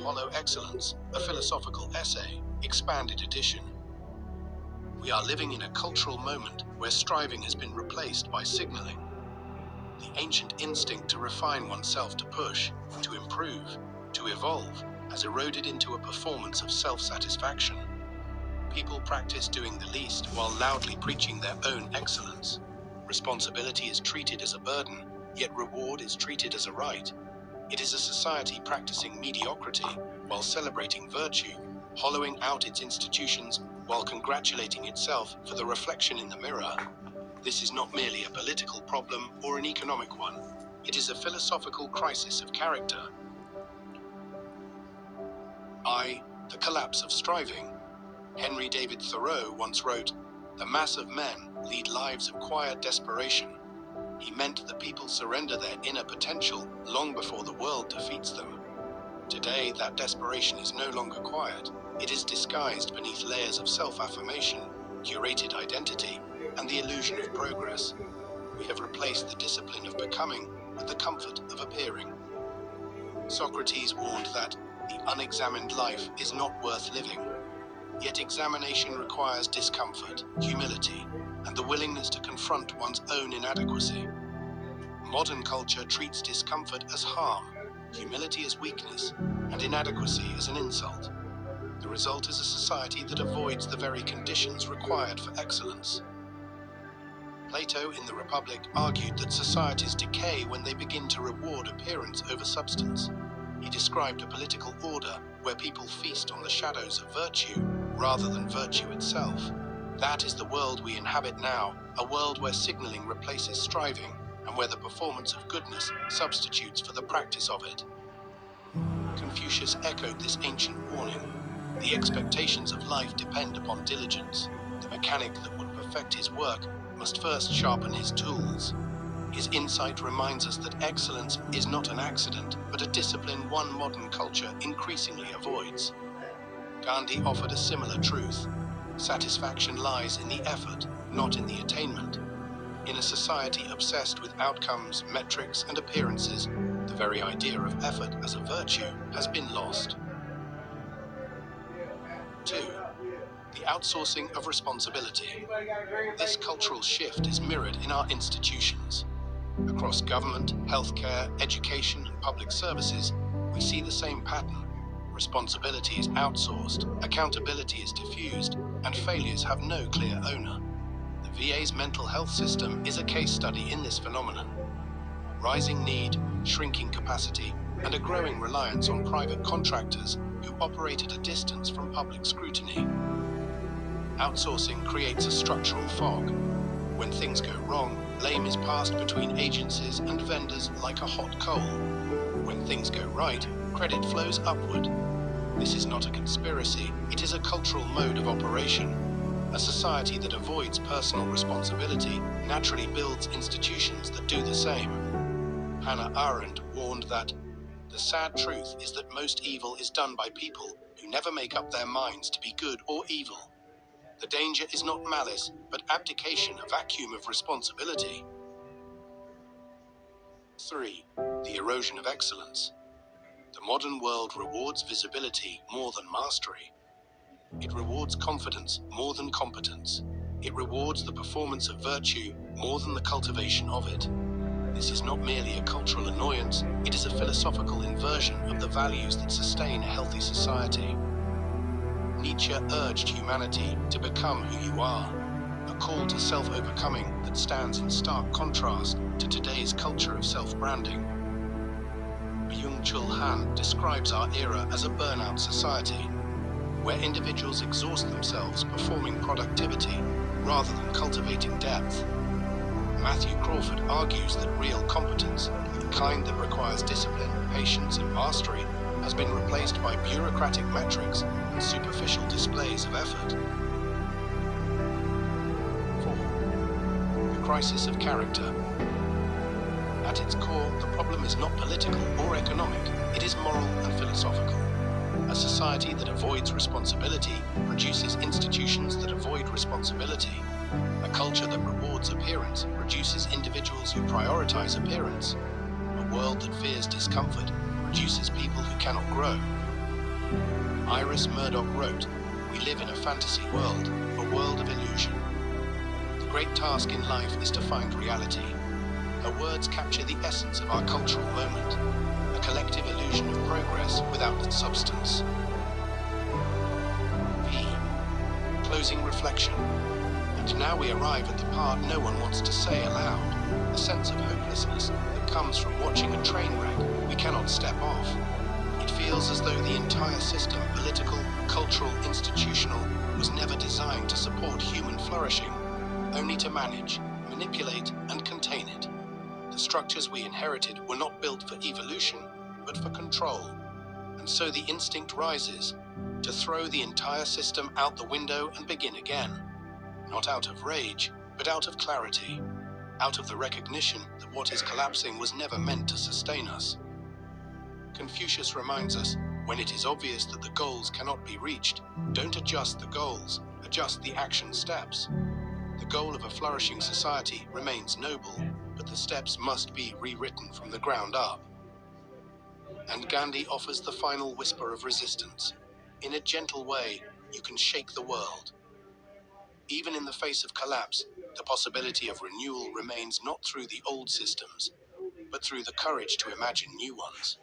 Hollow Excellence, a philosophical essay, expanded edition. We are living in a cultural moment where striving has been replaced by signaling. The ancient instinct to refine oneself, to push, to improve, to evolve, has eroded into a performance of self-satisfaction. People practice doing the least while loudly preaching their own excellence. Responsibility is treated as a burden, yet reward is treated as a right. It is a society practicing mediocrity while celebrating virtue, hollowing out its institutions while congratulating itself for the reflection in the mirror. This is not merely a political problem or an economic one. It is a philosophical crisis of character. The collapse of striving. Henry David Thoreau once wrote, "The mass of men lead lives of quiet desperation." He meant that people surrender their inner potential long before the world defeats them. Today, that desperation is no longer quiet. It is disguised beneath layers of self-affirmation, curated identity, and the illusion of progress. We have replaced the discipline of becoming with the comfort of appearing. Socrates warned that the unexamined life is not worth living. Yet examination requires discomfort, humility, and the willingness to confront one's own inadequacy. Modern culture treats discomfort as harm, humility as weakness, and inadequacy as an insult. The result is a society that avoids the very conditions required for excellence. Plato in the Republic argued that societies decay when they begin to reward appearance over substance. He described a political order where people feast on the shadows of virtue rather than virtue itself. That is the world we inhabit now, a world where signaling replaces striving and where the performance of goodness substitutes for the practice of it. Confucius echoed this ancient warning. The expectations of life depend upon diligence. The mechanic that would perfect his work must first sharpen his tools. His insight reminds us that excellence is not an accident, but a discipline one modern culture increasingly avoids. Gandhi offered a similar truth. Satisfaction lies in the effort, not in the attainment. In a society obsessed with outcomes, metrics, and appearances, the very idea of effort as a virtue has been lost. 2. The outsourcing of responsibility. This cultural shift is mirrored in our institutions. Across government, healthcare, education, and public services, we see the same pattern. Responsibility is outsourced, accountability is diffused, and failures have no clear owner. The VA's mental health system is a case study in this phenomenon. Rising need, shrinking capacity, and a growing reliance on private contractors who operate at a distance from public scrutiny. Outsourcing creates a structural fog. When things go wrong, blame is passed between agencies and vendors like a hot coal. When things go right, credit flows upward. This is not a conspiracy, it is a cultural mode of operation. A society that avoids personal responsibility naturally builds institutions that do the same. Hannah Arendt warned that the sad truth is that most evil is done by people who never make up their minds to be good or evil. The danger is not malice, but abdication, a vacuum of responsibility. 3. The erosion of excellence. The modern world rewards visibility more than mastery. It rewards confidence more than competence. It rewards the performance of virtue more than the cultivation of it. This is not merely a cultural annoyance, it is a philosophical inversion of the values that sustain a healthy society. Nietzsche urged humanity to become who you are, a call to self-overcoming that stands in stark contrast to today's culture of self-branding. Byung-Chul Han describes our era as a burnout society, where individuals exhaust themselves performing productivity rather than cultivating depth. Matthew Crawford argues that real competence, the kind that requires discipline, patience, and mastery, has been replaced by bureaucratic metrics and superficial displays of effort. 4. The crisis of character. At its core, the problem is not political or economic, it is moral and philosophical. A society that avoids responsibility produces institutions that avoid responsibility. A culture that rewards appearance produces individuals who prioritize appearance. A world that fears discomfort produces people who cannot grow. Iris Murdoch wrote, "We live in a fantasy world, a world of illusion. The great task in life is to find reality." Her words capture the essence of our cultural moment, a collective illusion of progress without substance. V. Closing reflection. And now we arrive at the part no one wants to say aloud, a sense of hopelessness that comes from watching a train wreck we cannot step off. It feels as though the entire system, political, cultural, institutional, was never designed to support human flourishing, only to manage, manipulate, and contain it. The structures we inherited were not built for evolution, but for control. And so the instinct rises to throw the entire system out the window and begin again. Not out of rage, but out of clarity. Out of the recognition that what is collapsing was never meant to sustain us. Confucius reminds us, when it is obvious that the goals cannot be reached, don't adjust the goals, adjust the action steps. The goal of a flourishing society remains noble, but the steps must be rewritten from the ground up. And Gandhi offers the final whisper of resistance. In a gentle way, you can shake the world. Even in the face of collapse, the possibility of renewal remains not through the old systems, but through the courage to imagine new ones.